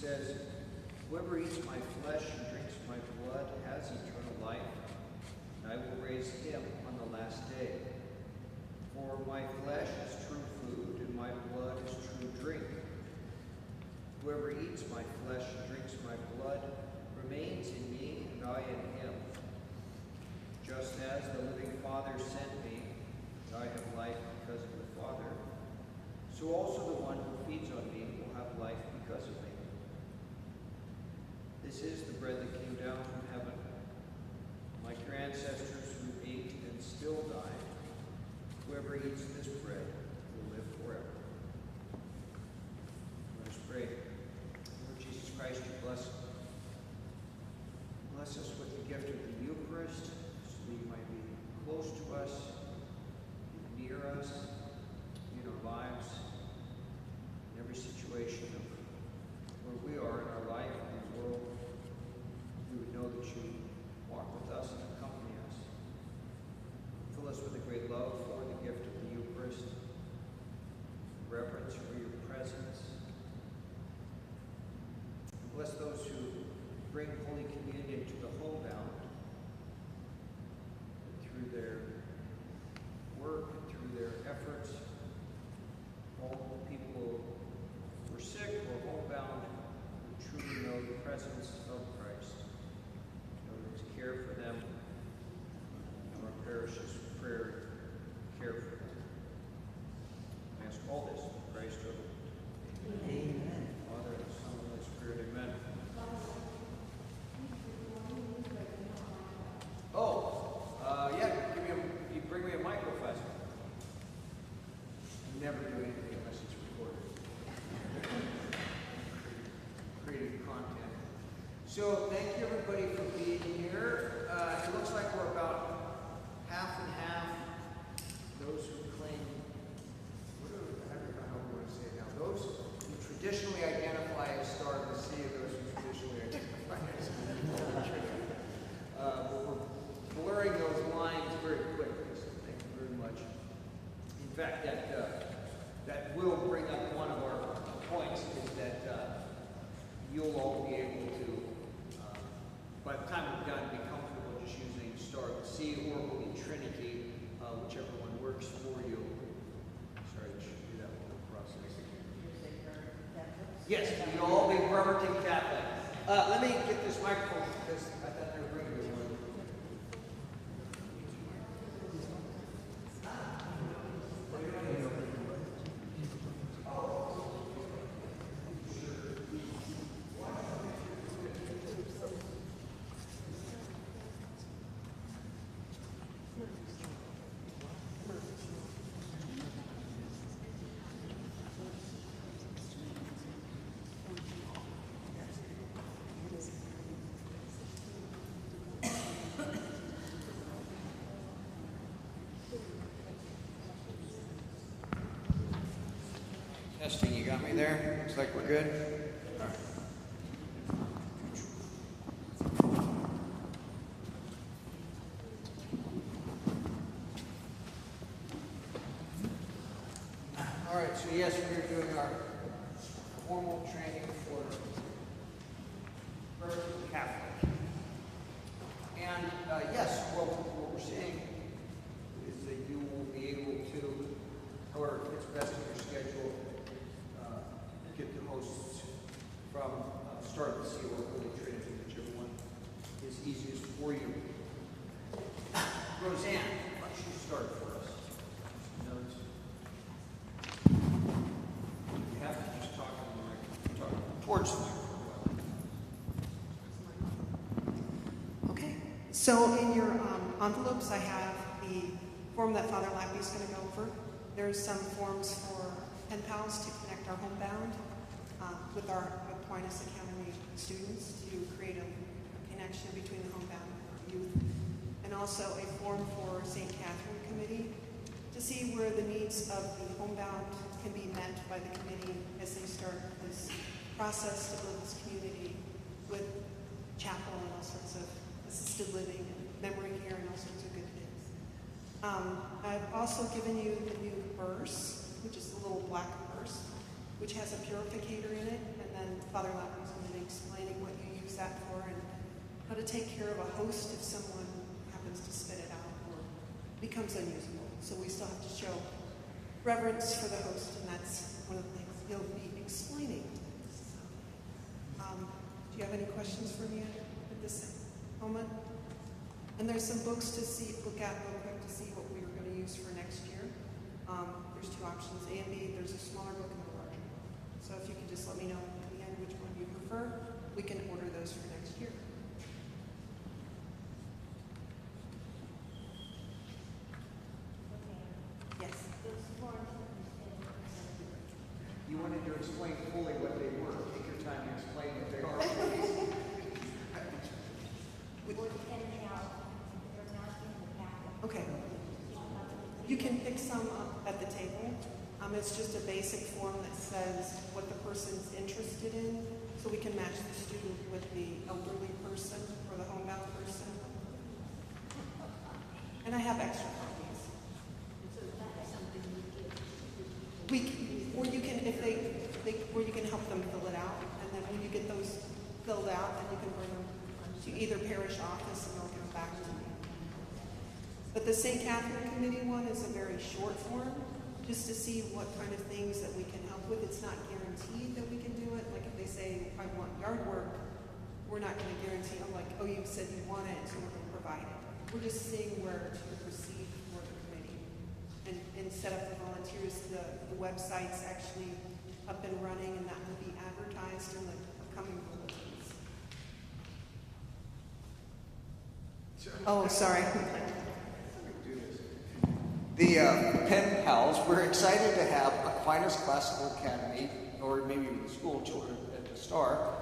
says, "Whoever eats my flesh and drinks my blood has eternal life, and I will raise him on the last day. For my flesh is true food, and my blood is true drink. Whoever eats my flesh and drinks my blood remains in me, and I in him. Just as the living Father sent me, and I have life because of the Father, so also the one who feeds on me will have life because of me. This is the bread that came down from heaven. Like your ancestors who ate and still die, whoever eats this bread will live forever." Let us pray. Lord Jesus Christ, you bless us with the gift of the Eucharist, so that you might be close to us, near us, in our lives, in every situation of where we are in our life, in the world. We would know that you walk with us and accompany us. Fill us with a great love for the gift of the Eucharist, reverence for your presence. And bless those who bring Holy Communion to the Homebound, through their work, through their efforts. All the people who are sick or homebound who truly know the presence of Christ, know his care for them, our parish's prayer, care for them. I ask all this in Christ our Lord. Amen. Father, and Son, and Holy Spirit, amen. You bring me a microphone. Never do anything unless it's recorded. Creative content. So thank you everybody for being here. It looks like we're about half and half. Those who claim, I don't know how we want to say it now. Those who traditionally identify as Star of the Sea, and those who traditionally identify as we're blurring those lines very quickly. So thank you very much. In fact, that will bring up one of our points, is that you'll all be able to, by the time we're done, be comfortable just using Star of the Sea or Holy Trinity, whichever one works for you. Sorry, I should do that whole process. Yes, we'll all be Bremerton Catholic. Let me get this microphone because I thought they were bringing me one. Testing, you got me there? Looks like we're good. All right. All right, so yes, we're doing our formal training for Bremerton Catholic. And yes, well, what we're saying is that you will be able to, however it fits best in your schedule, get the hosts from Star of the Sea or Holy Trinity, whichever one is easiest for you. Roseanne, why don't you start for us? Notes. You have to just talk towards the microphone. Okay. So in your envelopes, I have the form that Father Lappy is going to go over. There's some forms for pen pals to connect our Homebound with our Aquinas Academy students to create a connection between the Homebound and our youth. And also a form for St. Catherine Committee to see where the needs of the Homebound can be met by the committee as they start this process to build this community with chapel and all sorts of assisted living and memory care and all sorts of good things. I've also given you the new verse, which is the little black verse, which has a purificator in it, and then Father Lappy is going use that for, and how to take care of a host if someone happens to spit it out or becomes unusable. So we still have to show reverence for the host, and that's one of the things he'll be explaining. Do you have any questions for me at this moment? And there's some books to look at real quick to see what we were going to use for next year. There's two options, A and B. There's a smaller book and a larger book. So if you could just let me know at the end which one you prefer, we can order those for next year. Yes. You wanted to explain fully what they were. Take your time to explain what they are, please. Okay. You can pick some up at the table. It's just a basic form that says what the person's interested in, so we can match the student with the elderly person or the homebound person. And I have extra copies. Or you can, or you can help them fill it out, and then when you get those filled out, then you can bring them to either parish office and they'll give them back to me. But the St. Catherine Committee one is a very short form, just to see what kind of things that we can help with. It's not guaranteed that we can do it. Like if they say, I want yard work, we're not going to guarantee. I'm like, oh, you said you want it, so we're going to provide it. We're just seeing where to proceed for the committee. And set up the volunteers. The website's actually up and running, and that will be advertised in the upcoming bulletins. Oh, sorry. The Pen Pals, we're excited to have Aquinas Classical Academy, or maybe even the school children at the Star,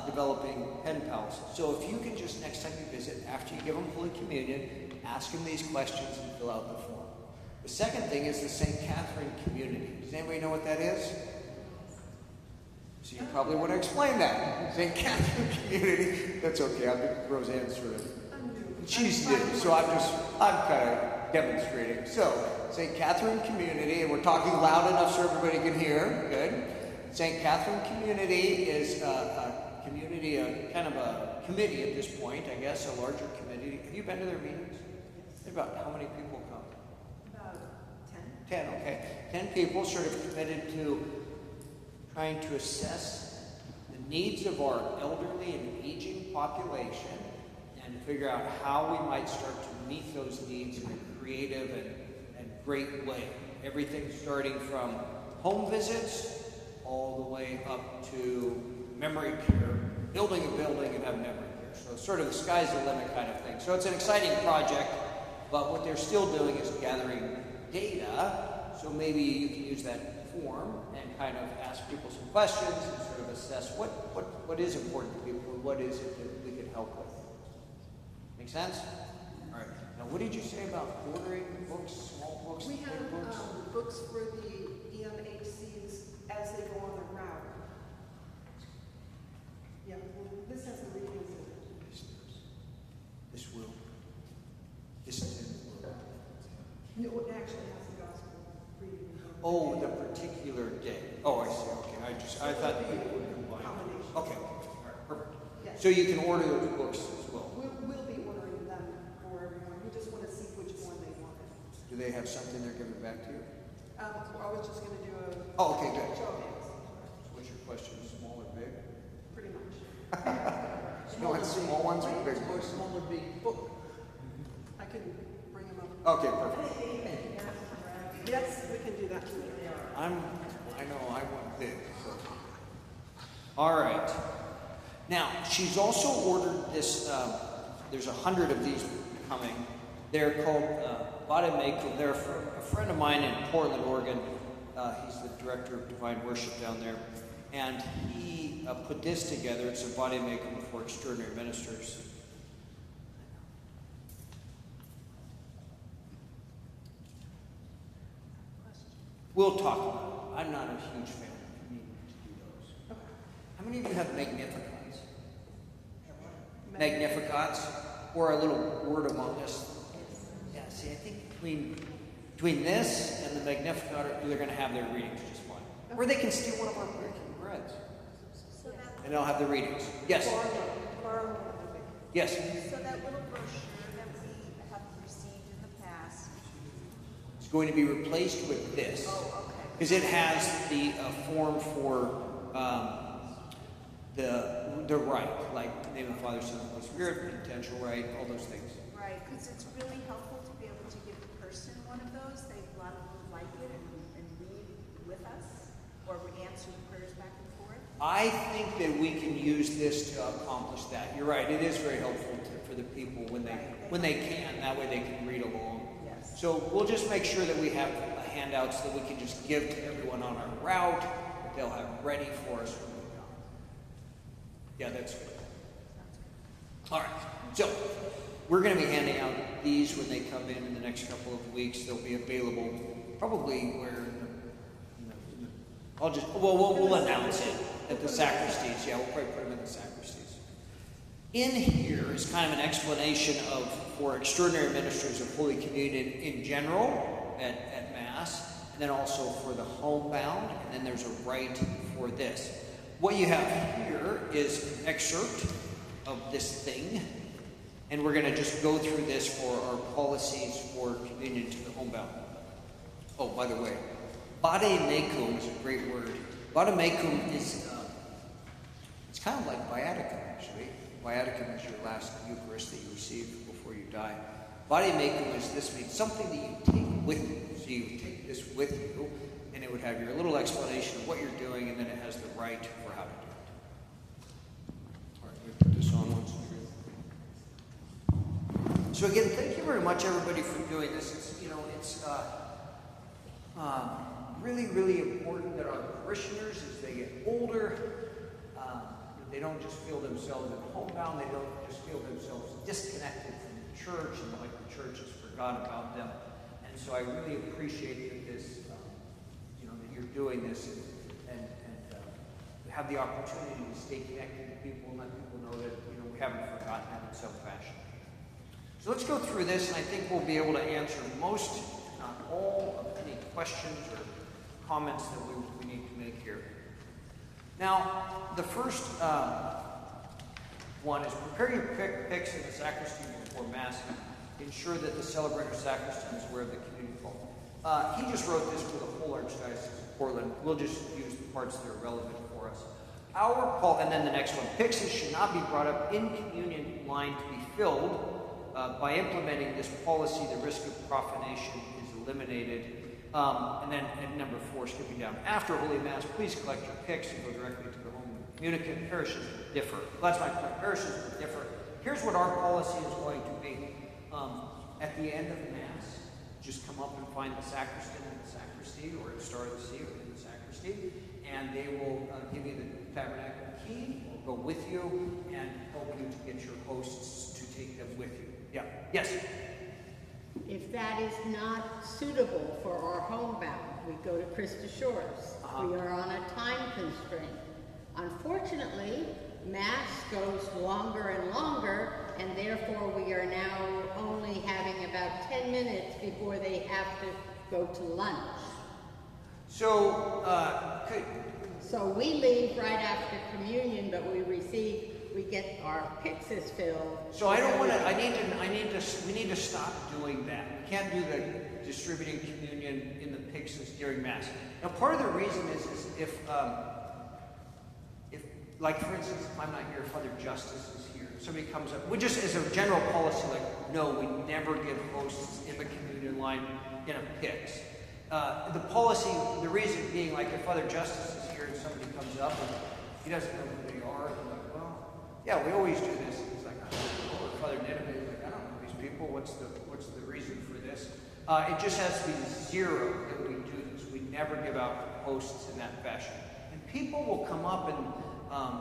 developing Pen Pals. So if you can just, next time you visit, after you give them Holy Communion, ask them these questions and fill out the form. The second thing is the St. Catherine Community. Does anybody know what that is? So you probably want to explain that. St. Catherine Community. That's okay. I think Roseanne's sort of, she's new, so I'm kind of demonstrating. So, St. Catherine Community, and we're talking loud enough so everybody can hear. Good. St. Catherine Community is a community, kind of a committee at this point, I guess, a larger committee. Have you been to their meetings? About how many people come? About 10. 10, okay. 10 people sort of committed to trying to assess the needs of our elderly and aging population and figure out how we might start to meet those needs in a creative and great way. Everything starting from home visits all the way up to memory care, building a building and have memory care. So sort of the sky's the limit kind of thing. So it's an exciting project, but what they're still doing is gathering data. So maybe you can use that form and kind of ask people some questions and sort of assess what is important to people and what is it that we can help with. Make sense? All right. Now, what did you say about ordering books, small books, we have big books? Books for the EMHCs as they go on their route. Yeah, well, this has the readings in it. This will. This is in the Word. No, it actually has the gospel reading. Oh, the particular day. Oh, I see. Okay. I thought you would combine. Okay. All right. Perfect. Yes. So you can order those books as well. We'll be ordering them for everyone. We just want to see which one they want. Do they have something they're giving back to you? I was just going to do a Okay, good. show of hands. So what's your question? Small or big? Pretty much. No, it's small ones or big Or ones? small or big book. I can bring them up. Okay, perfect. Yes, we can do that too. I know I want big. So. All right. Now, she's also ordered this, there's 100 of these coming. They're called Vademecum. They're a friend of mine in Portland, Oregon. He's the director of Divine Worship down there. And he put this together. It's a Vademecum for extraordinary ministers. We'll talk about it. I'm not a huge fan of needing to do those. Okay. How many of you have Magnificats? Magnificats? Or a little word among us? Yeah, see, I think between this and the Magnificat, they're going to have their readings just fine. Or they can steal one of our breaking breads. and I'll have the readings. Yes? Yes? So that little brochure that we have received in the past. It's going to be replaced with this. Oh, okay. Because it has the form for the right, like name of the Father, Son, and Holy Spirit, potential right, all those things. Right, because it's really helpful to be able to give a person one of those. A lot of them like it and read with us, or answer the prayers back and forth. I think that we can use this to accomplish that. You're right, it is very helpful for the people when they can, that way they can read along. Yes. So we'll just make sure that we have handouts that we can just give to everyone on our route, that they'll have ready for us when we come. Yeah, that's good. All right, so we're going to be handing out these when they come in the next couple of weeks. They'll be available probably where, we'll announce it at the sacristies. Yeah, we'll probably put them in the sacristies. In here is kind of an explanation for extraordinary ministers of Holy Communion in general at Mass, and then also for the homebound, and then there's a rite for this. What you have here is an excerpt of this thing, and we're going to just go through this for our policies for communion to the homebound. Oh, by the way, vademecum is a great word. Vademecum is, it's kind of like viaticum, actually. Viaticum is your last Eucharist that you receive before you die. Vademecum is this means something that you take with you. So you take this with you, and it would have your little explanation of what you're doing, and then it has the rite for how to do it. All right, we put this on once again. So again, thank you very much, everybody, for doing this. It's really, really important that our parishioners, as they get older, they don't just feel themselves at homebound. They don't just feel themselves disconnected from the church and like the church has forgotten about them. And so I really appreciate that this, that you're doing this and have the opportunity to stay connected to people and let people know that we haven't forgotten them in some fashion. So let's go through this, and I think we'll be able to answer most, if not all, of any questions or comments that we need to make here. Now, the first one is prepare your pyx in the sacristy before Mass and ensure that the celebrator sacristan is aware of the communion call. He just wrote this for the whole Archdiocese of Portland. We'll just use the parts that are relevant for us. And then the next one, pyxes should not be brought up in communion line to be filled. By implementing this policy, the risk of profanation is eliminated. And then at number 4, skipping down, after Holy Mass, please collect your pyx and go directly to the home communicant. Parishes will differ. That's my point. Parishes will differ. Here's what our policy is going to be. At the end of Mass, just come up and find the sacristan in the sacristy, or at Star of the Sea, or in the sacristy, and they will give you the tabernacle key, will go with you, and help you to get your hosts to take them with you. Yeah. Yes? If that is not suitable for our homebound, we go to Christus Shores. We are on a time constraint. Unfortunately, Mass goes longer and longer, and therefore we are now only having about 10 minutes before they have to go to lunch. So, So we leave right after communion, but we get our pyxes filled. So I don't want to, we need to stop doing that. We can't do the distributing communion in the pyxes during Mass. Now, part of the reason is if like, for instance, if I'm not here, Father Justice is here, somebody comes up, we just, as a general policy, like, no, we never give hosts in the communion line in a pyx. The policy, the reason being, like, if Father Justice is here and somebody comes up and he doesn't know who they are, they're like, well, yeah, we always do this. He's like, I don't know. Or Father Nineveh is like, I don't know these people. What's the reason for this? It just has to be 0 that we do this. We never give out hosts in that fashion. And people will come up and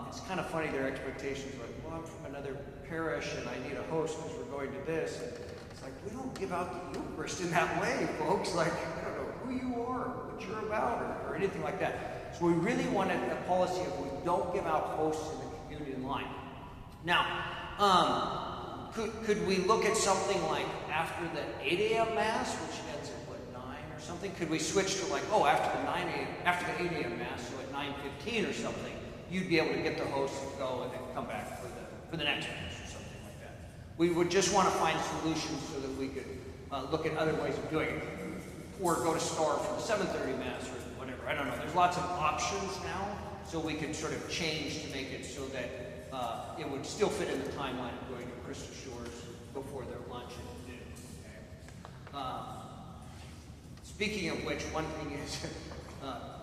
it's kind of funny, their expectations are like, well, I'm from another parish and I need a host because we're going to this. And it's like, we don't give out the Eucharist in that way, folks. Like, I don't know who you are, what you're about, or anything like that. So we really wanted a policy of we don't give out hosts in the communion line. Now, could we look at something like after the 8 a.m. Mass, which ends at, what, 9 or something? Could we switch to like, after the 8 a.m. Mass, so at 9:15 or something? you'd be able to get the host and go and then come back for the next Mass or something like that. We would just want to find solutions so that we could look at other ways of doing it. Or go to Star for the 7:30 Mass or whatever. I don't know. There's lots of options now, so we could sort of change to make it so that it would still fit in the timeline of going to Crystal Shores before their lunch at noon. Okay? Speaking of which, one thing is,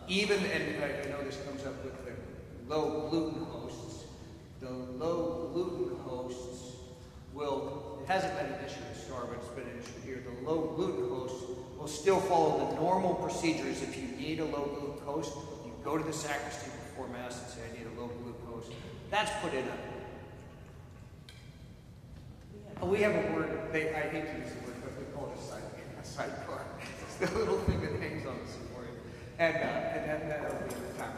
even, and I know this comes up with the low gluten hosts, the low gluten hosts will, it hasn't been an issue at Star, but it's been an issue here. The low gluten hosts will still follow the normal procedures. If you need a low gluten host, you go to the sacristy before Mass and say, I need a low gluten host. That's put in we have a word, I hate to use the word, but we call it a sidecar. It's the little thing that hangs on the supporting. And that'll be the time.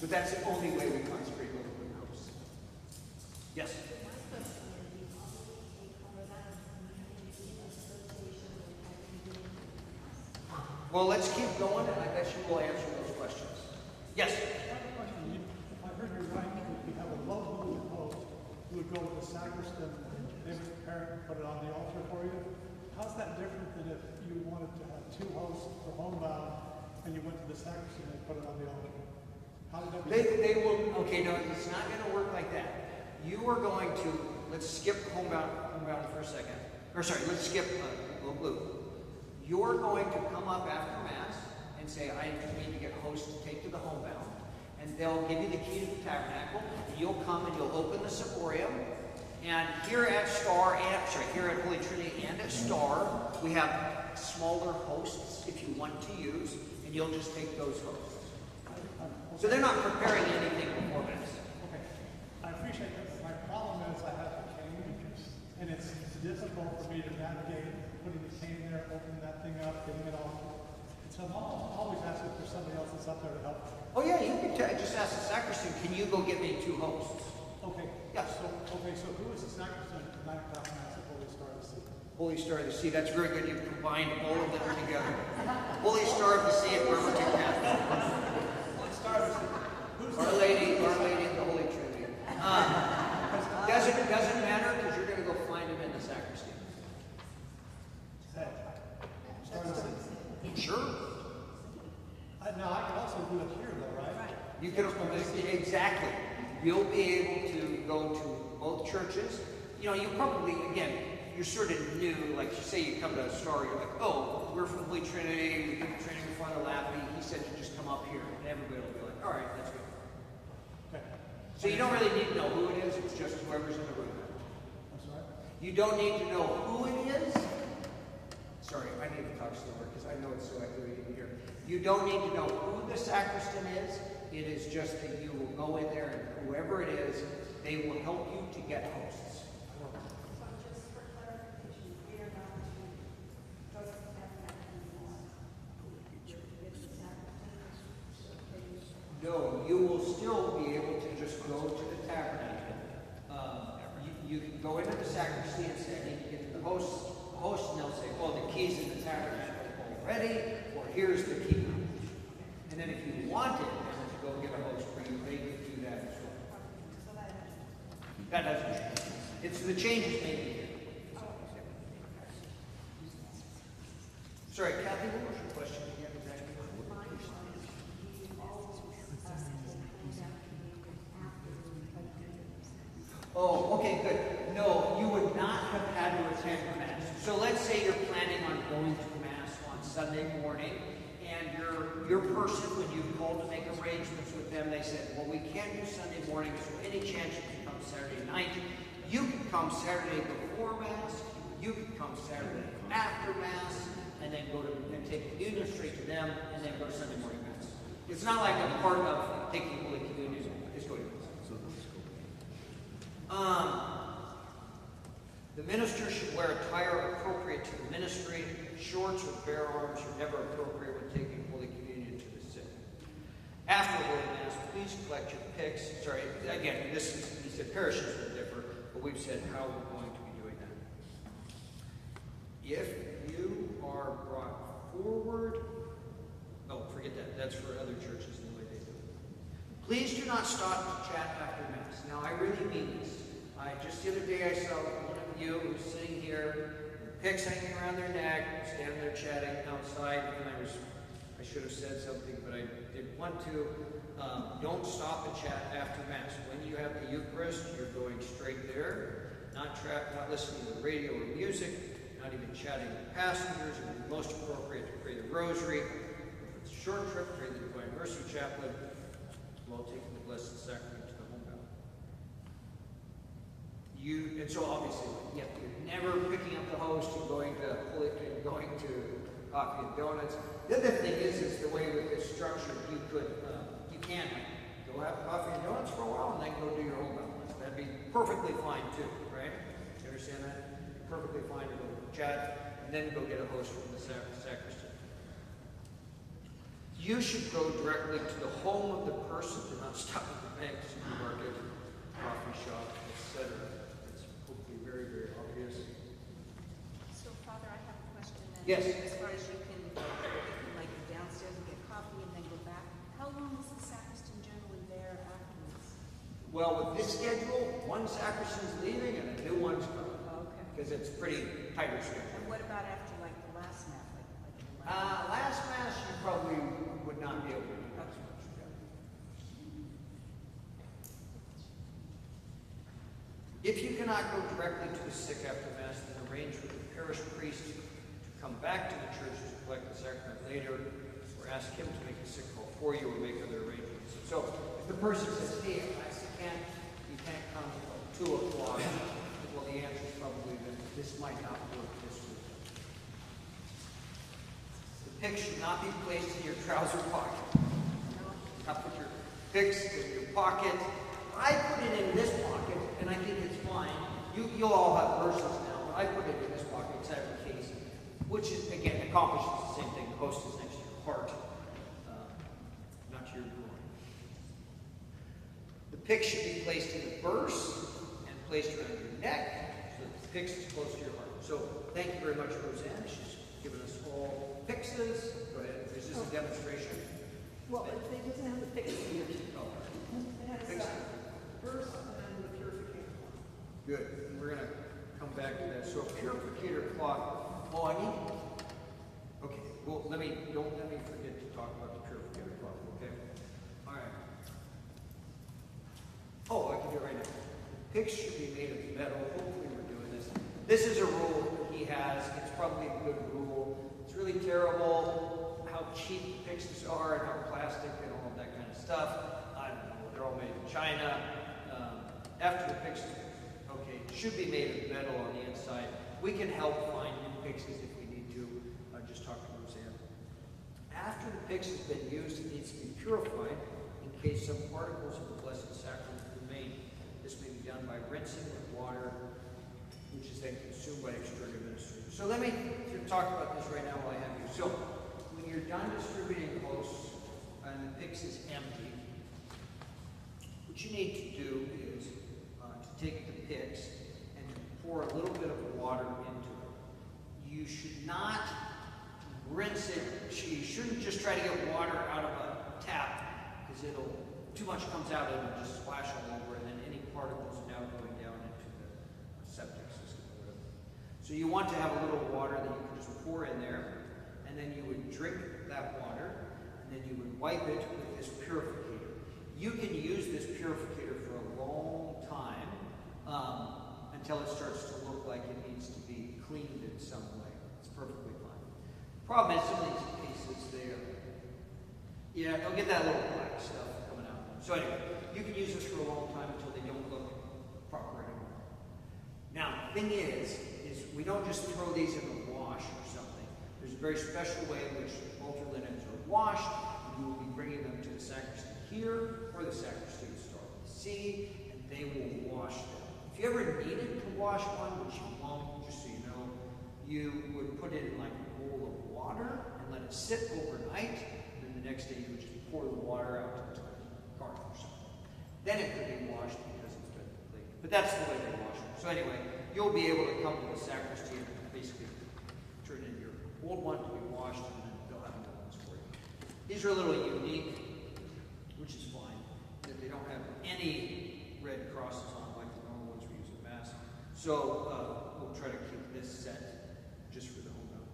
But that's the only way we consecrate low gluten hosts. Yes? Well, let's keep going, and I bet you will answer those questions. Yes? I have a question. If I heard you right, if you have a low gluten host, you would go with the sacristan, they would prepare it and put it on the altar for you. How's that different than if you wanted to have two hosts for homebound and you went to the sacristan and put it on the altar? How did that They will, okay, no, it's not going to work like that. You are going to, let's skip homebound for a second. Or sorry, let's skip low gluten. You're going to come up after Mass and say, I need to get hosts to take to the homebound. And they'll give you the key to the tabernacle. And you'll come and you'll open the ciborium. And here at here at Holy Trinity and at Star, we have smaller hosts if you want to use. And you'll just take those hosts. So they're not preparing anything before Mass. Okay. I appreciate that. My problem is I have the cane, and it's difficult for me to navigate putting the cane there, opening that thing up, getting it off. And so I'm always asking for somebody else that's up there to help. Oh yeah, you can just ask the sacristan, can you go get me two hosts? Okay. Yeah. So who is the sacristan at 9 o'clock Mass at Holy Star of the Sea? Holy Star of the Sea, that's very good. You've combined all of them together. Holy Star of the Sea at Bremerton Catholic. Holy Star of the Sea. Who's Our Lady of the Holy Trinity. Doesn't matter because you're going to go find him in the sacristy. Hey. Star of the Sea. Sure. Now I can also do it here though, right? You can exactly. You'll be able to go to both churches. You know, you probably, again, you're sort of new. Like, say you come to a Star, you're like, oh, we're from Holy Trinity. We did the training in front of Lappy. He said you just come up here, and everybody will be like, all right, that's good. Okay. So you don't really need to know who it is. It's just whoever's in the room. I'm sorry? You don't need to know who it is. Sorry, I need to talk slower because I know it's so echoey in here. You don't need to know who the sacristan is. It is just that you will go in there and whoever it is, they will help you to get hosts. So just for clarification, we are not to go to the tabernacle anymore. No, you will still be able to just go to the tabernacle. You can go into the sacristy and say, I need to get to the host, and they'll say, oh, the key's in the tabernacle already, or here's the key. And then if you wanted to go get a host for you, they can do that as well. That doesn't change. It's the changes made here. Sorry, Kathy, what was your question again exactly? Oh, okay, good. No, you would not have had to attend Mass. So let's say you're planning on going to Mass on Sunday morning, and your person, when you called to make arrangements with them, they said, well, we can't do Sunday morning, so any chance you can come Saturday night? You can come Saturday before Mass, you can come Saturday after Mass, and then go to and take communion straight to them, and then go to Sunday morning Mass. It's not like a part of taking Holy Communion is going to Mass. The minister should wear attire appropriate to the ministry. Shorts or bare arms are never appropriate when taking Holy Communion to the sick. After Holy Mass, please collect your pyx. Sorry, again, this is, he said parishes will differ, but we've said how we're going to be doing that. If you are brought forward, oh, forget that. That's for other churches and the way they do it. Please do not stop to chat after Mass. Now, I really mean this. Just the other day I saw one of you who's sitting here, with picks hanging around their neck, standing there chatting outside, and I should have said something, but I didn't want to. Don't stop and chat after Mass. When you have the Eucharist, you're going straight there, not listening to the radio or music, not even chatting with passengers. It would be most appropriate to pray the Rosary. If it's a short trip, pray the Divine Mercy Chaplet, while taking the Blessed Sacrament to the Homebound. And so obviously, you're never picking up the host and going to coffee and donuts. The other thing is the way with this structure, you can go have coffee and donuts for a while and then go do your homebound. That'd be perfectly fine too, right? You understand that? Perfectly fine to go chat and then go get a host from the sacristy. You should go directly to the home of the person. Do not stop at the bank, supermarket, coffee shop, etc. It's hopefully very, very obvious. So, Father, I have a question then. Yes. As far as you can like go downstairs and get coffee and then go back, how long is the sacristan generally there afterwards? Well, with this schedule, one sacristan's leaving and a new one's coming. Okay. Because it's pretty tighter schedule. And what about after like the last Mass? Last Mass, you probably would not be able to do that so much. If you cannot go directly to the sick after Mass, then arrange with the parish priest to come back to the church to collect the sacrament later, or ask him to make a sick call for you or make other arrangements. So if the person says, hey, you can't come until 2 o'clock, well, the answer is probably that this might not work this week. The pick should not be placed in your trouser pocket. Not put your picks in your pocket. I put it in this pocket, and I think it's fine. You'll all have verses now, but I put it in this pocket because I have a case, which is, again, accomplishes the same thing. The host is next to your heart, not to your groin. The pick should be placed in the purse and placed around your neck, so that the pick is close to your heart. So, thank you very much, Roseanne. She's given us all pixes. Go ahead. Is this a demonstration? Well, it doesn't have the fix here. Oh, It has Fix it. first and then the purification. good. And we're going to come back to that. So, purificator cloth. Oh, I need. Okay. Well, don't let me forget to talk about the purificator cloth. Okay. All right. Oh, I can do it right now. Picks should be made of metal. Hopefully, we're doing this. This is a rule he has. It's probably a good rule. It's really terrible how cheap pixes are and how plastic and all of that kind of stuff. I don't know. They're all made in China. After the pixes, okay, should be made of metal on the inside. We can help find new pixes if we need to. Just talk to Roseanne. After the pix has been used, it needs to be purified in case some particles of the Blessed Sacrament remain. This may be done by rinsing with water, which is then consumed by external administrators. So let me talk about this right now while I have you. So when you're done distributing hosts and the pix is empty, what you need to do is to take the pix and to pour a little bit of water into it. You should not rinse it. You shouldn't just try to get water out of a tap because too much comes out and it'll just splash all over, and then any particles are now going down into the septic system or whatever. So you want to have a little water that you can just pour in there, and then you would drink that water, and then you would wipe it with this purificator. You can use this purificator for a long time until it starts to look like it needs to be cleaned in some way. It's perfectly fine. The problem is some of these cases, they'll get that little black stuff coming out. So anyway, you can use this for a long time until they don't look proper anymore. Now, the thing is we don't just throw these in the wash or something. There's a very special way in which altar linens are washed. You will be bringing them to the sacristy here or the sacristy store at the sea, and they will wash them. If you ever needed to wash one, which you won't, just so you know, you would put it in like a bowl of water and let it sit overnight, and then the next day you would just pour the water out to the garden or something. Then it could be washed because it's been cleaned. But that's the way they wash them. So anyway, you'll be able to come to the sacristy and basically turn in your old one to be washed, and then they'll have new ones for you. These are a little unique, which is fine. don't have any red crosses on like the normal ones we use at Mass. So we'll try to keep this set just for the Homebound.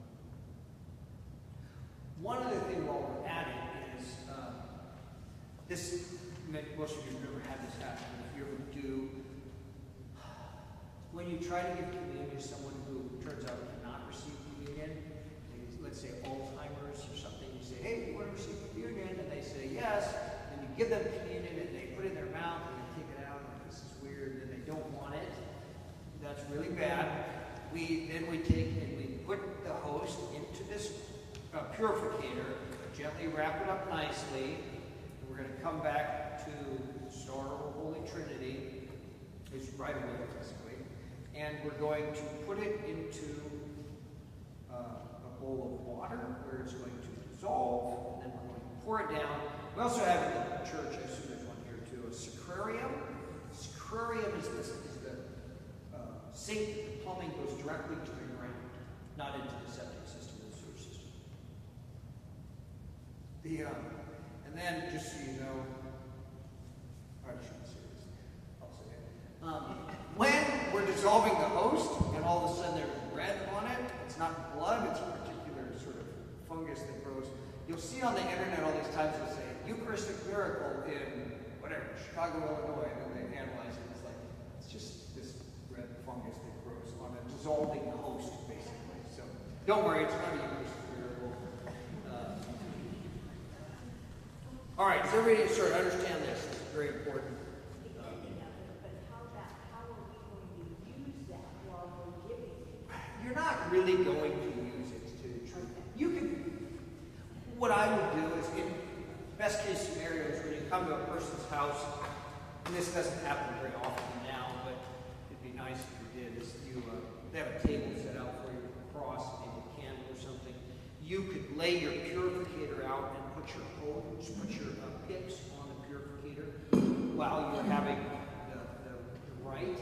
One other thing while we're at it is this. Most of you have never had this happen. If you ever do, when you try to give communion to someone who turns out cannot receive communion, let's say Alzheimer's or something, you say, hey, do you want to receive communion? And they say yes. And you give them communion and they put it in their mouth and they take it out and this is weird and they don't want it. That's really bad. Then we take and we put the host into this purificator, gently wrap it up nicely, and we're going to come back to Star or Holy Trinity. It's right away, basically. And we're going to put it into a bowl of water where it's going to dissolve, and then we're going to pour it down. We also have in the church, I assume there's one here too, a sacrarium. Sacrarium is the sink that the plumbing goes directly to the ground, not into the septic system or the sewer system. And then, just so you know, I shouldn't say this, I'll say it. When we're dissolving the host, and all of a sudden there's red on it, it's not blood, it's a particular sort of fungus that grows. You'll see on the internet all these times they'll say, Eucharistic miracle in whatever, Chicago, Illinois, and then they analyze it. It's like, it's just this red fungus that grows on a dissolving host, basically. So don't worry, it's not a Eucharistic miracle. All right, so everybody sort of understand this. It's very important. You're not really going to use it, to the truth. You can, what I would do is, in best case scenarios, when you come to a person's house, and this doesn't happen very often now, but it'd be nice if you did, is they have a table set out for you, a cross, maybe a candle or something. You could lay your purificator out and put your picks on the purificator while you're having the rite.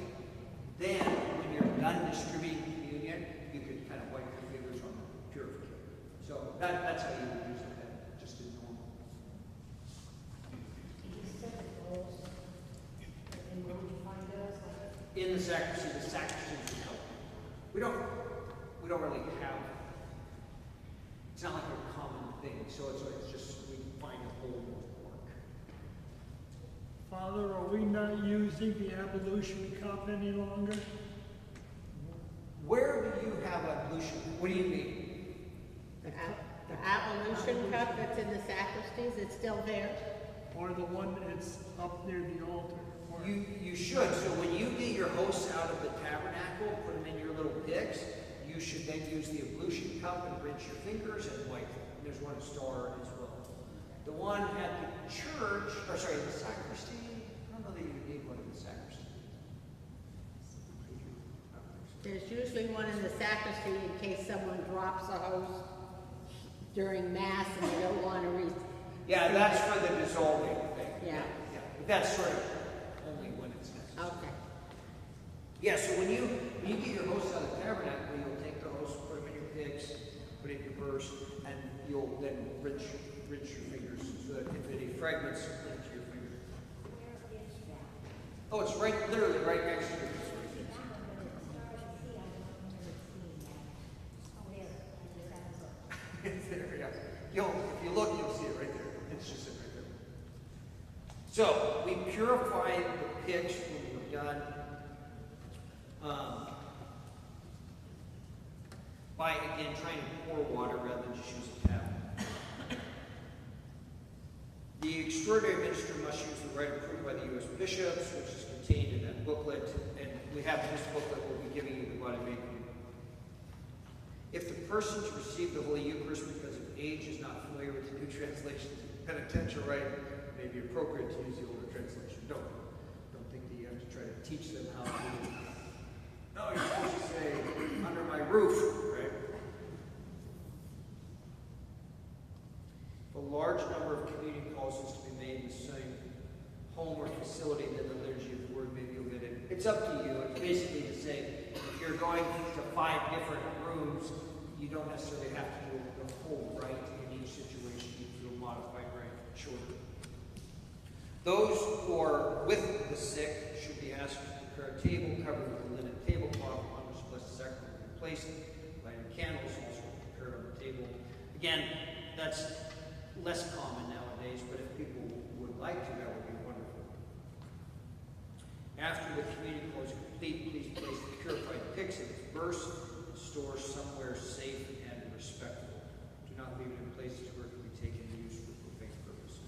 Then, when you're done distributing communion, you could kind of wipe your fingers on the purificator. So that's how you would use it then, just in normal. In the sacristy should help. We don't really have, it's not like a common thing, so it's just, we find a whole work. Father, are we not using the ablution cup any longer? Where do you have ablution? What do you mean? The ablution cup that's in the sacristies, it's still there? Or the one that's up near the altar? You should. So when you get your hosts out of the tabernacle, put them in your little picks, you should then use the ablution cup and rinse your fingers and wipe them. And there's one at Star as well. The one at the church, or sorry, the sacristy, I don't know that you need one in the sacristy. There's usually one in the sacristy in case someone drops a host during Mass and they don't want to Yeah, that's for the dissolving thing. Yeah. But that's sort of only when it's necessary. Okay. Yeah, so when you get your hosts out of the tabernacle, you'll take the host, put them in your picks, put it in your purse, and you'll then rinse your fingers so that if any fragments cling to your finger. Oh, it's literally right next to you. It's there, yeah. If you look, you'll see it right there. It's just sitting right there. So, we purify the picks when we're done by, again, trying to pour water rather than just use a tap. The extraordinary minister must use the rite approved by the U.S. bishops, which is contained in that booklet, and we have this booklet we'll be giving you the body making. If the person to receive the Holy Eucharist because of age is not familiar with the new translation, penitential rite may be appropriate to use the older translation. Don't think that you have to try to teach them how to. No, you're supposed to say, under my roof, right? If a large number of communion calls is to be made in the same home or facility, then the liturgy of the word may be omitted. It's up to you. It's basically to say, if you're going to 5 different rooms, you don't necessarily have to do the whole rite in each situation. You can do a modified rite shorter. Those who are with the sick should be asked to prepare a table covered with a linen tablecloth on which the Blessed Sacrament will be placed. Lighted candles also prepared on the table. Again, that's less common nowadays, but if people would like to, that would be wonderful. After the communion call is complete, please place the purified pyx in its burst and store somewhere safe and respectable. Do not leave it in places where it can be taken and used for profane purposes.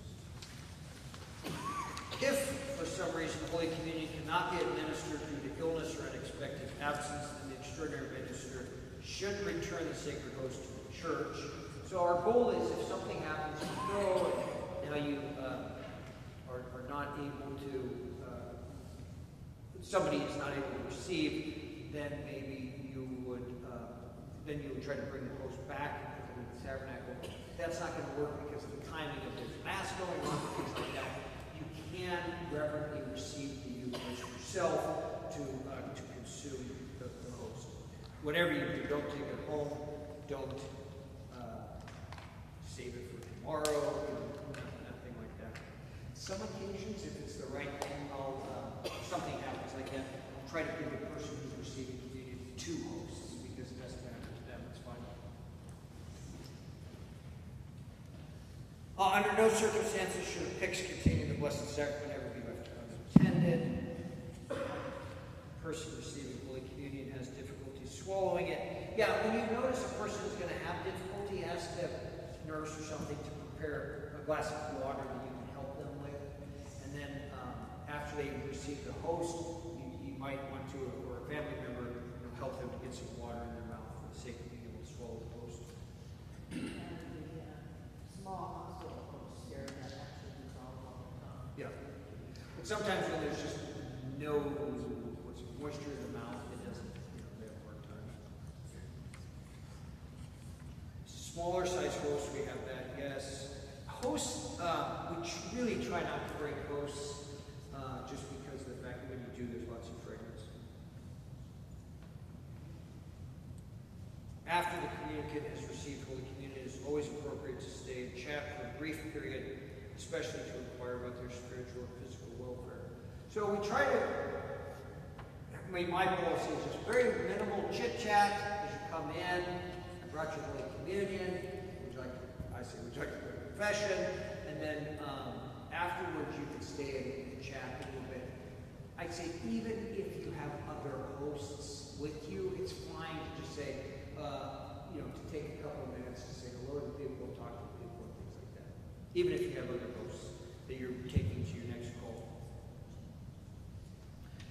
If, for some reason, Holy Communion cannot be administered due to illness or unexpected absence, then the extraordinary minister should return the sacred host to the church. So our goal is, if something happens, you know, and now you are not able to, somebody is not able to receive, then maybe you would, try to bring the host back and put it in the tabernacle. That's not going to work because of the timing of the mass going on and things like that. You can reverently receive the Eucharist yourself to consume the host. Whatever you do, don't take it home. Don't save it for tomorrow. Nothing like that. Some occasions, if it's the right thing, if something happens like that, I'll try to bring the person who's receiving communion two hosts because it doesn't matter to them. It's fine. Under no circumstances should a pyx containing the Blessed Sacrament ever be left unattended. The person receiving Holy Communion has difficulty swallowing it. Yeah, when you notice a person is going to have difficulty, ask the nurse or something to prepare a glass of water that you can help them with. And then after they receive the host, you might want to, or a family member, help them to get some water in their mouth for the sake of being able to swallow the host. Small hospital hosts here that actually dissolve all the time. Yeah. But sometimes when there's just no moisture in the mouth, it doesn't, they have a hard time. Smaller size hosts, we have that, yes. Hosts, we really try not to break hosts just because of the fact that when you do, there's lots of fragrance. After the communicant has received Holy Communion, it is always appropriate to stay and chat for a brief period, especially to inquire about their spiritual or physical welfare. So we try to, my policy is just very minimal chit-chat as you come in. I brought you Holy Communion. Would you like to go to confession? And then afterwards you can stay and chat a little bit. I'd say even if you have other hosts with you, it's fine to just say, to take a couple of minutes to say hello to people, talk to people, and things like that. Even if you have other hosts that you're taking to your next call.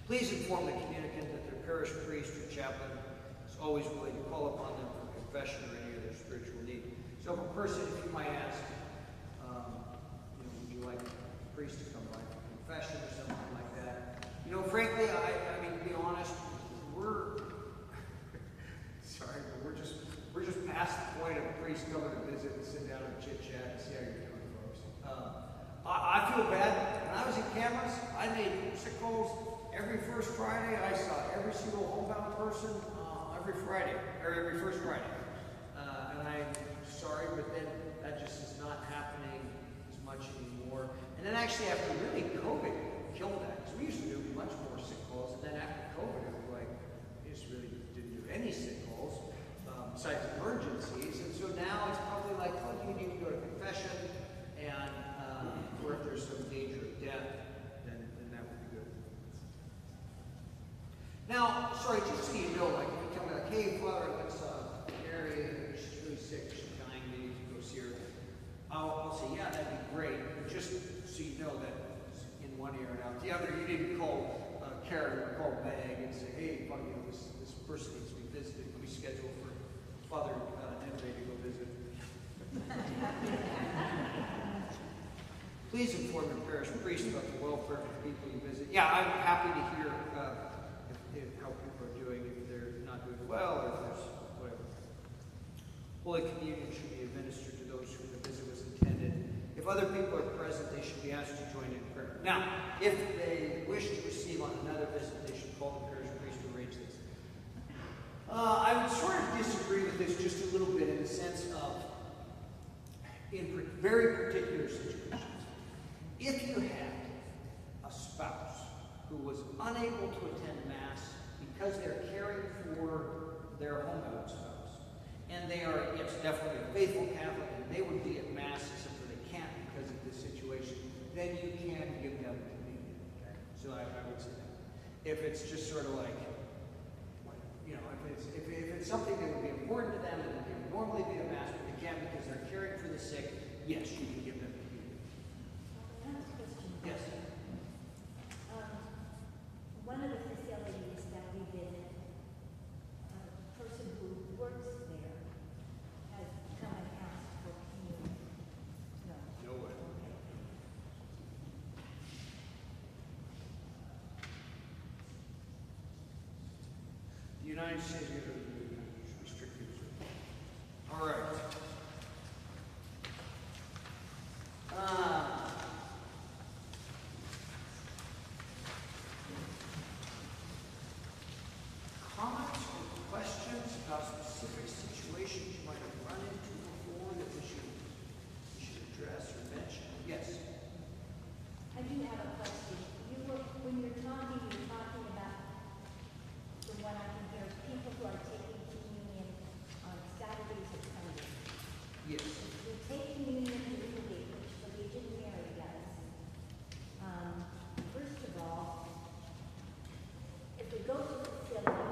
Please inform the communicant that their parish priest or chaplain is always willing to call upon them for confession or any other spiritual need. So if a person, if you might ask, would you like a priest to come by for confession or something like that? Frankly, I mean, to be honest, we're sorry, but we're just past the point of a priest coming to visit and sit down and chit chat and see how you're doing, folks. I feel bad. When I was in cameras, I made sick calls every first Friday. I saw every single homebound person every Friday, or every first Friday. And I'm sorry, but then that just is not happening as much anymore. And then actually after really COVID killed that, because we used to do much more sick calls, and then after COVID it was like, we just really didn't do any sick calls, besides emergencies. And so now it's probably like, oh, you need to go to confession, and or if there's some danger of death, then that would be good. Now, sorry, just so you know, like if you tell me like, hey, Father, let's Mary, she's really sick, she's dying, we need to go see her. I'll say, yeah, that'd be great, but just so you know that in one ear and out the other, you didn't call Karen or call Meg and say, hey, this person needs to be visited. Can we schedule for Father Henry to go visit? Please inform your parish priest about the welfare of the people you visit. Yeah, I'm happy to hear how people are doing, if they're not doing well, or if there's whatever. Holy Communion should be administered to those who the visit was intended. If other people are present, they should be asked to join in prayer. Now, if they wish to receive on another visit, they should call the parish priest to arrange this. I would sort of disagree with this just a little bit in the sense of, in very particular situations, if you had unable to attend Mass because they're caring for their homebound spouse, and they are, yes, definitely a faithful Catholic, and they would be at Mass except for they can't because of this situation, then you can give them communion. Okay? So I would say that. If it's just sort of like, you know, if it's something that would be important to them and they would normally be at Mass, but they can't because they're caring for the sick, yes, you can give them communion. Another question. Yes. One of the facilities that we visit, a person who works there has come and asked for communion. No. No way. Okay. The United States is restricted. All right. Comments or questions about specific situations you might have run into before that we should address or mention? Yes. I do have a question. When you're talking about, from what I can hear, people who are taking communion on Saturdays or Sundays. Yes. We take communion during the week, which the Legion of Mary does. First of all, if we go to the facility,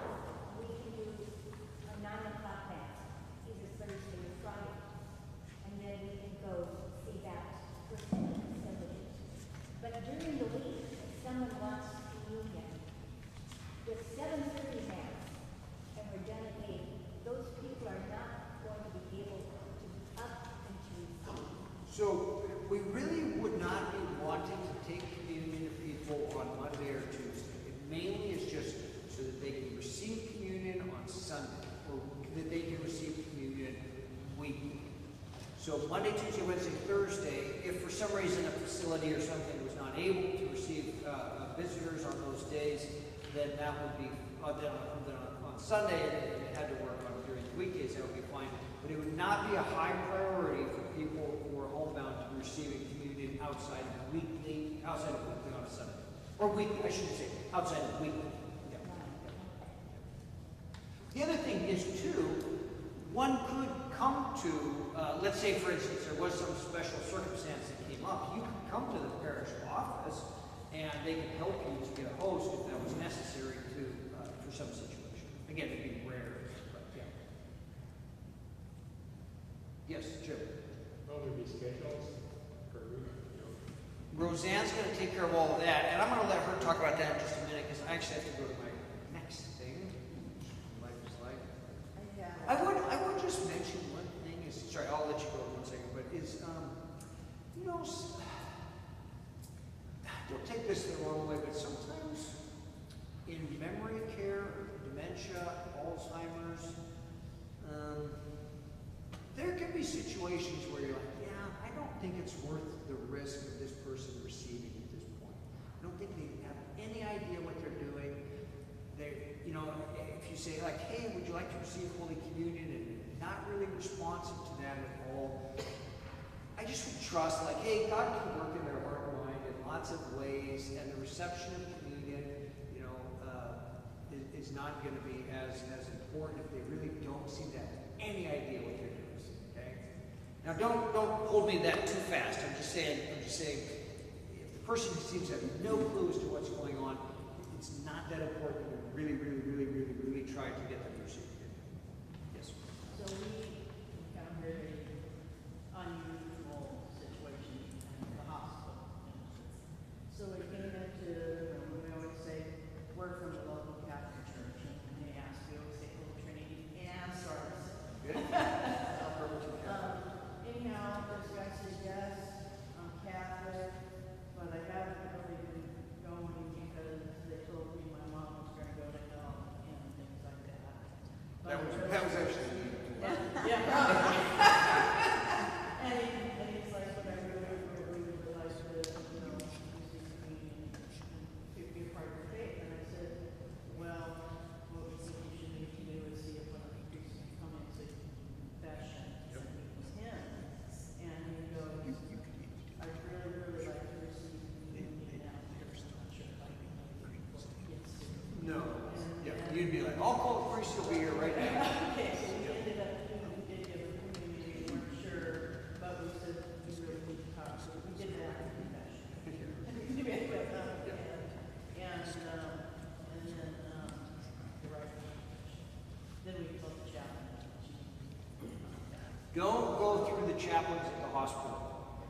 we can do a 9 o'clock mass, either Thursday or Friday. And then we can go see that person in the facility. But during the week, if someone wants communion, with 7:30 mass, and we're done at 8, those people are not going to be able to be up and to receive. So we really would not be wanting to take communion to people on Monday or Tuesday. It mainly is just so that they can receive communion on Sunday, or that they can receive communion weekly. So Monday, Tuesday, Wednesday, Thursday, if for some reason a facility or something was not able to receive visitors on those days, then that would be, then on Sunday, if they had to work on during the weekdays, that would be fine. But it would not be a high priority for people who are homebound to be receiving communion outside of weekly on a Sunday. Or weekly, I should say, outside of weekly. Yeah. The other thing is, too, one could come to, let's say, for instance, there was some special circumstance that came up. You could come to the parish office, and they can help you to get a host if that was necessary to for some situation. Again, it'd be rare, but yeah. Yes, Jim. Will there be schedules per week? Roseanne's going to take care of all of that, and I'm going to let her talk about that in just a minute because I actually have to go to my next thing. Life is like. I would just mention one thing is, sorry, I'll let you go in 1 second, but is, you know, don't take this the wrong way, but sometimes in memory care, dementia, Alzheimer's, there can be situations where you're like, yeah, I don't think it's worth the risk of this person receiving at this point. I don't think they have any idea what they're doing. They, you know, if you say like, hey, would you like to receive Holy Communion, and not really responsive to that at all, I just would trust, like, hey, God can work in their heart and mind in lots of ways, and the reception of communion, you know, is not going to be as important if they really don't seem to have any idea what they're doing. Okay. Now, don't hold me that too fast. I'm just saying, if the person seems to have no clue as to what's going on, it's not that important to really try to get them to receive it. Yes. So we encountered an unusual situation in the hospital. So we came into the room, we always say, we're from the local Catholic church, and they ask, we always say, Holy Trinity, and stars. Good. Anyhow, this guy says, yes, I'm Catholic, but I haven't really been going because they told me my mom was going to go to hell and things like that. That was actually me. And he's like, but I really would like to, you know, receive communion and be a part of your faith. And I said, well, what we think you should need to do is see if one of the priests can come in and say confession and meet with him. And he goes, I'd really like to receive communion now. I'm not sure if I can get to No. Yeah, you'd be like, I'll call the priest, he'll be here right now. Okay, so we ended up doing, we did give a community, we weren't sure, but we said we really need to talk, so we did that in confession. And then, the right, then we told the chaplain. Don't go through the chaplains at the hospital.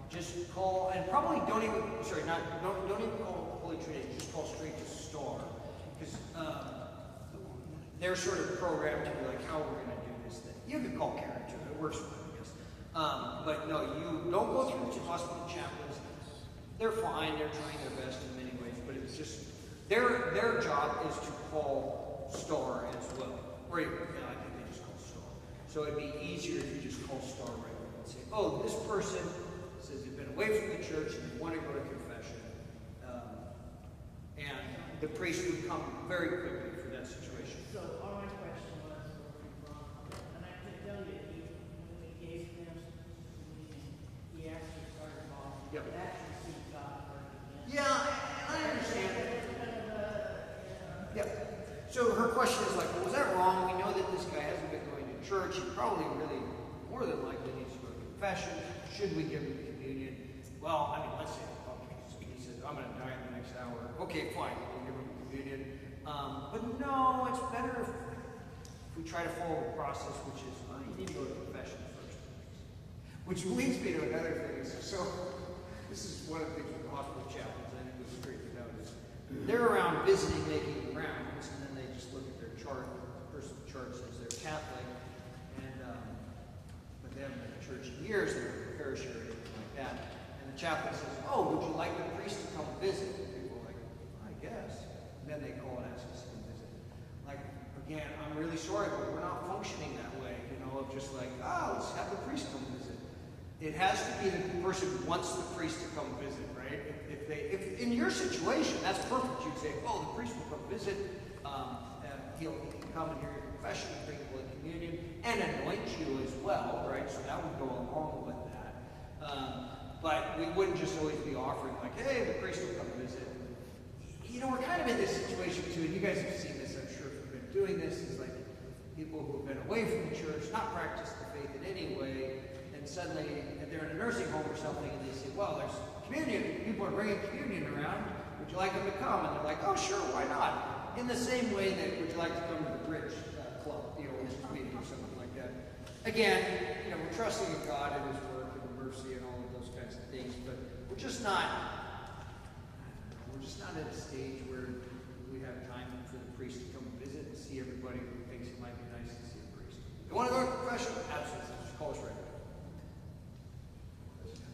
Just call, and probably don't even call Holy Trinity, just call straight to STAR. Because they're sort of programmed to be like, how we're going to do this thing. You can call Karen too, it works for them, I guess. But no, you don't go through the hospital chaplains. They're fine, they're trying their best in many ways, but it's just, their job is to call STAR as well. Or, I think they just call STAR. So it'd be easier if you just call STAR right away and say, oh, this person says they've been away from the church and they want to go to confession. And the priest would come very quickly for that situation. So all my question was, and I can tell you, when we gave him the meeting, he actually started off, Yep. actually see God working in. Yeah, and I understand. Yep. So her question is like, well, was that wrong? We know that this guy hasn't been going to church. He probably really, more than likely, needs to go to confession. Should we give him communion? Well, I mean, let's say, okay, so he says, I'm going to die in the next hour. Okay, fine, we'll give him communion. But no, it's better if we try to follow the process, which is, you need to go to confession first. Which leads me to another thing. So this is one of the things with the hospital chaplains I think was great to notice. They're around visiting, making rounds, and then they just look at their chart. The person's chart says they're Catholic, and but they haven't been to church in years, they're parish or anything like that. And the chaplain says, oh, would you like the priest to come visit? And people are like, I guess. And then they call and ask us to come visit. Like, again, I'm really sorry, but we're not functioning that way, of just like, let's have the priest come visit. It has to be the person who wants the priest to come visit, right? If in your situation, that's perfect. You'd say, oh, the priest will come visit. He can come and hear your confession, bring Holy Communion, and anoint you as well, right? So that would go along with that. But we wouldn't just always be offering like, hey, the priest will come visit. We're kind of in this situation too, and you guys have seen this, I'm sure, if you've been doing this, is like people who have been away from the church, not practiced the faith in any way, and suddenly they're in a nursing home or something, and they say, well, there's communion. People are bringing communion around. Would you like them to come? And they're like, oh, sure, why not? In the same way that, would you like to come to the bridge club, which is meeting or something like that. Again, we're trusting in God and His work and mercy and all of those kinds of things, but we're just not at a stage where we have time for the priest to come visit and see everybody who thinks it might be nice to see a priest. You want to go to confession? Absolutely. Just call us right now.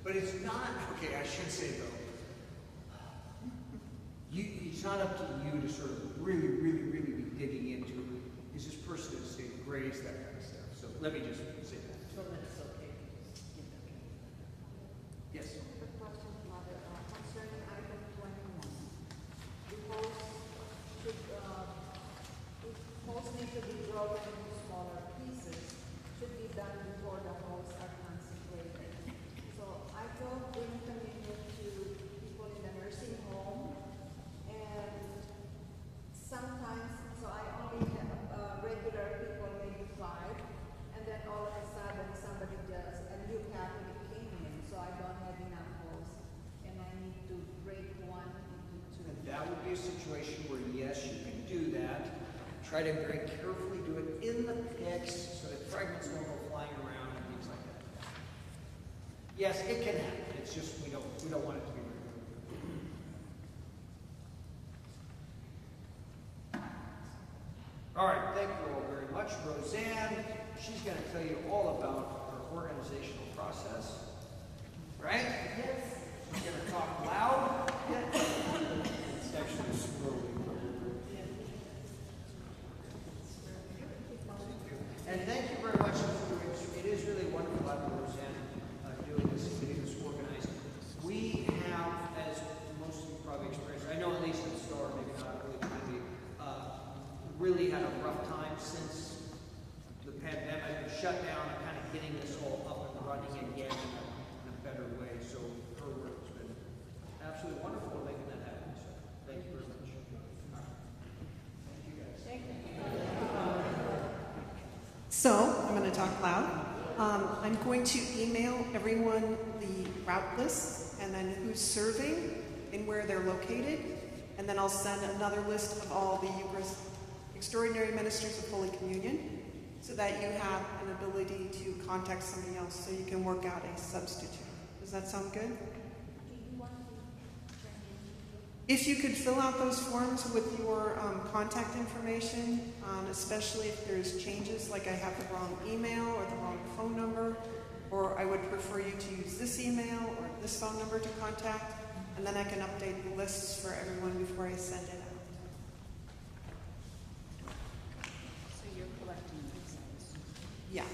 But it's not, okay, I should say though, it's not up to you to sort of really, really, really be digging into, is this person in a state of grace, that kind of stuff. So let me just say that. So then it's okay to just give them. Yes? The question, Father, concerning item 21. The host need to be broken into smaller pieces, should be done before the hosts are consecrated. So I don't bring communion to people in the nursing home, and sometimes, so I only have regular people, maybe 5, and then all of a sudden somebody does a new Catholic came in, so I don't have enough hosts, and I need to break one into 2. And that would be a situation where, yes, you can do that. Try to very carefully do it in the pix so that fragments don't go flying around and things like that. Yes, it can happen. It's just we don't want it to be regular. All right, thank you all very much. Roseanne, she's going to tell you all about our organizational process. Right? Yes. She's going to talk loud. It's actually slowly. And thank you very much. It is really wonderful having Roseanne doing this and getting this organized. We have, as most of you probably experienced, I know at least in STAR, maybe not really Trinity, really had a rough time since the pandemic, the shutdown, and kind of getting this all up and running again in a better way. So her work has been absolutely wonderful in making that happen. So thank you very much. So, I'm going to talk loud. I'm going to email everyone the route lists and then who's serving and where they're located. And then I'll send another list of all the Eucharist Extraordinary Ministers of Holy Communion so that you have an ability to contact somebody else so you can work out a substitute. Does that sound good? If you could fill out those forms with your contact information, especially if there's changes, like I have the wrong email or the wrong phone number, or I would prefer you to use this email or this phone number to contact, and then I can update the lists for everyone before I send it out. So you're collecting these things. Yeah.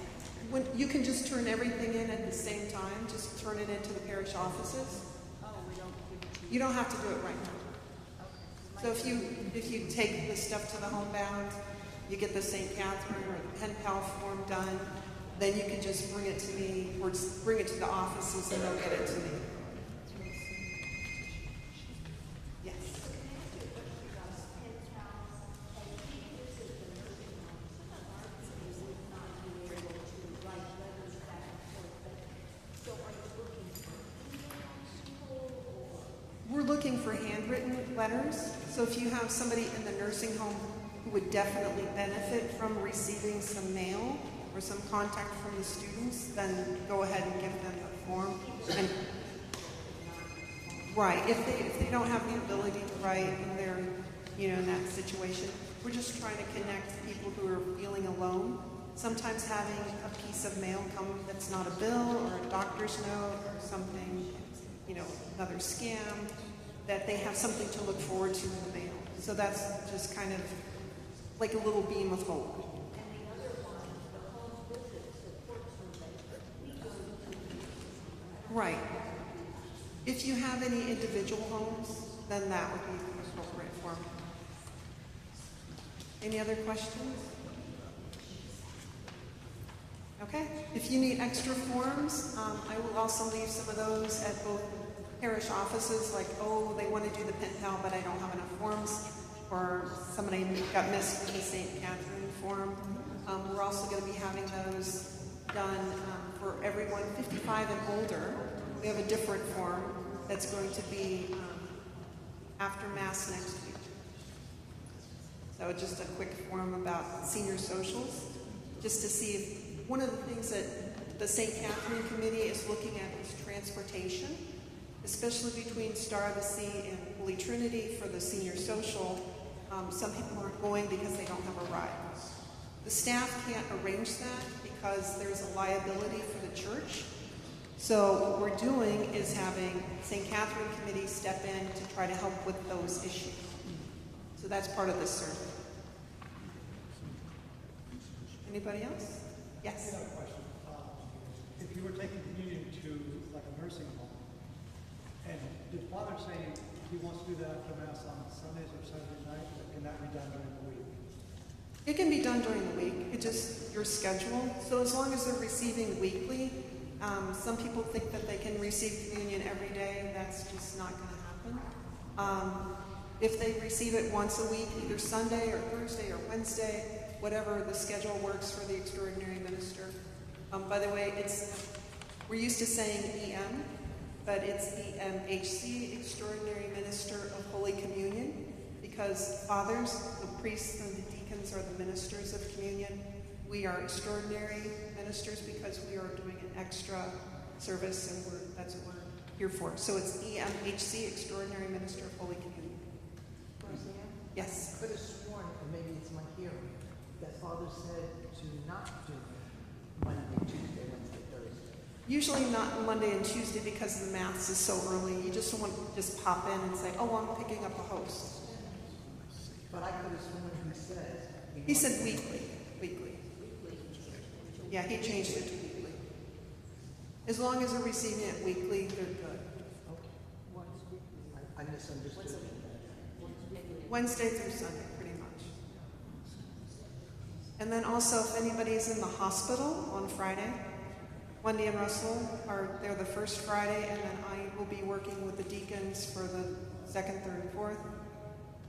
You can just turn everything in at the same time, just turn it into the parish offices. Oh, we don't give it to you. You don't have to do it right now. Okay. So if you take the stuff to the Homebound, you get the St. Catherine or the pen pal form done, then you can just bring it to me or just bring it to the offices and they'll get it to me. Yes. We're looking for handwritten letters. So if you have somebody in the nursing home who would definitely benefit from receiving some mail or some contact from the students, then go ahead and give them the form. And, right, if they don't have the ability to write and they're, in that situation, we're just trying to connect people who are feeling alone. Sometimes having a piece of mail come that's not a bill or a doctor's note or something, another scam, that they have something to look forward to in the mail. So that's just kind of like a little beam of hope. Right. If you have any individual homes, then that would be the appropriate form. Any other questions? Okay. If you need extra forms, I will also leave some of those at both parish offices, like, they want to do the pen pal, but I don't have enough forms, or somebody got missed with the St. Catherine form. We're also going to be having those done for everyone 55 and older. We have a different form that's going to be after Mass next week. So just a quick form about senior socials, just to see if one of the things that the St. Catherine Committee is looking at is transportation, especially between Star of the Sea and Holy Trinity for the senior social. Some people aren't going because they don't have a ride. The staff can't arrange that because there's a liability for the church. So what we're doing is having St. Catherine Committee step in to try to help with those issues. So that's part of this survey. Anybody else? Yes? I have a question. If you were taking communion to like a nursing home, and did Father say he wants to do that after Mass on Sundays or Saturday night, or can that be done during the week? It can be done during the week. It's just your schedule. So as long as they're receiving weekly, some people think that they can receive communion every day. That's just not going to happen. If they receive it once a week, either Sunday or Thursday or Wednesday, whatever the schedule works for the extraordinary minister. By the way, we're used to saying EM, but it's EMHC, Extraordinary Minister of Holy Communion, because fathers, the priests, and the deacons are the ministers of communion. We are extraordinary ministers because we are doing an extra service, and that's what we're here for. So it's EMHC, Extraordinary Minister of Holy Communion. Roseanne? Yes. I could have sworn, and maybe it's my hearing, that Father said to not do Monday, Tuesday, Wednesday, Thursday. Usually not Monday and Tuesday because the Mass is so early. You just don't want to just pop in and say, I'm picking up a host. But I could have sworn he said. He said weekly. Yeah, he changed it to weekly. As long as they're receiving it weekly, they're good. I misunderstood. Wednesday through Sunday, pretty much. And then also, if anybody's in the hospital on Friday, Wendy and Russell they're the first Friday, and then I will be working with the deacons for the second, third, and fourth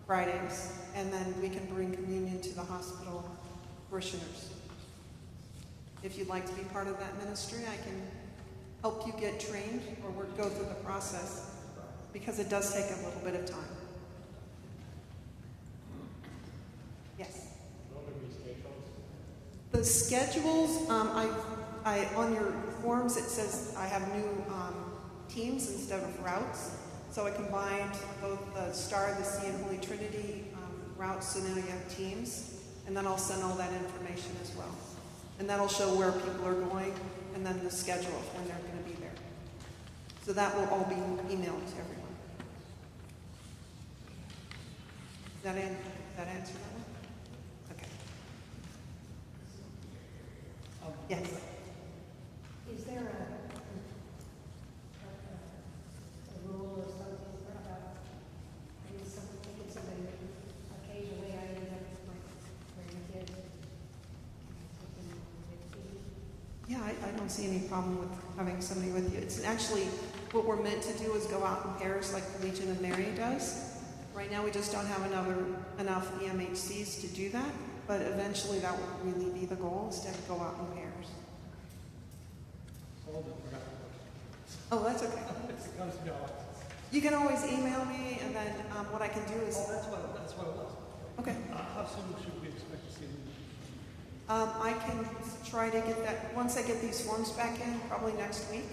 Fridays, and then we can bring communion to the hospital parishioners. If you'd like to be part of that ministry, I can help you get trained or go through the process, because it does take a little bit of time. Yes? Will there be schedules? The schedules, on your forms it says I have new teams instead of routes. So I combined both the Star, the Sea, and Holy Trinity routes, so now you have teams. And then I'll send all that information as well. And that'll show where people are going, and then the schedule of when they're going to be there. So that will all be emailed to everyone. Does that answer that one? Okay. Yes. Is there a rule or something about, I think it's something occasionally I end up with my grandkids. Yeah, I don't see any problem with having somebody with you. It's actually, what we're meant to do is go out in pairs like the Legion of Mary does. Right now we just don't have enough EMHCs to do that, but eventually that will really be the goal, is to go out in pairs. Hold it, I got a question. Oh, that's okay. It comes to me all. You can always email me, and then what I can do is... Oh, that's what it was. Okay. How soon should we expect to see them? I can try to get that, once I get these forms back in, probably next week,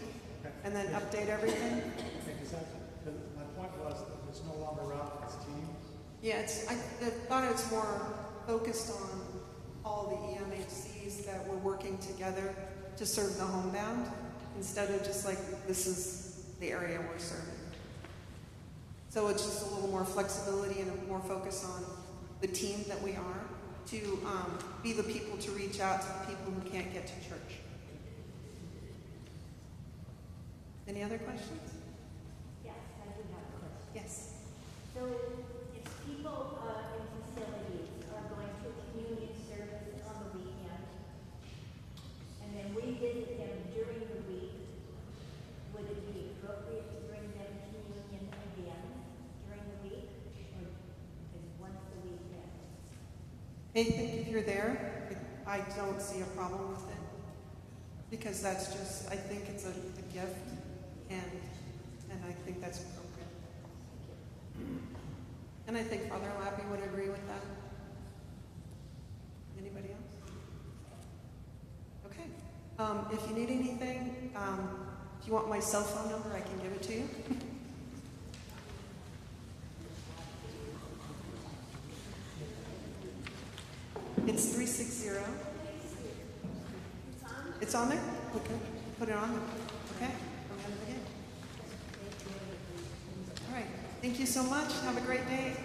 and then update everything. Exactly. My point was that it's no longer route, it's teams. Yeah, I thought it was more focused on all the EMHCs that were working together to serve the homebound, instead of just like, this is the area we're serving. So it's just a little more flexibility and a more focus on the team that we are, to be the people to reach out to the people who can't get to church. Any other questions? Yes, I do have a question. Yes. So if people in facilities are going to a communion service on the weekend, and then we visit them during the week, would it be appropriate to bring them communion again during the week, or is once a weekend? I think if you're there, I don't see a problem with it, because that's just, I think it's a gift, and I think that's appropriate. And I think Father Lappy would agree with that. Anybody else? Okay. If you need anything, if you want my cell phone number, I can give it to you. It's 360. It's on there? Okay. Put it on there. Okay. I'm going to begin. All right. Thank you so much. Have a great day.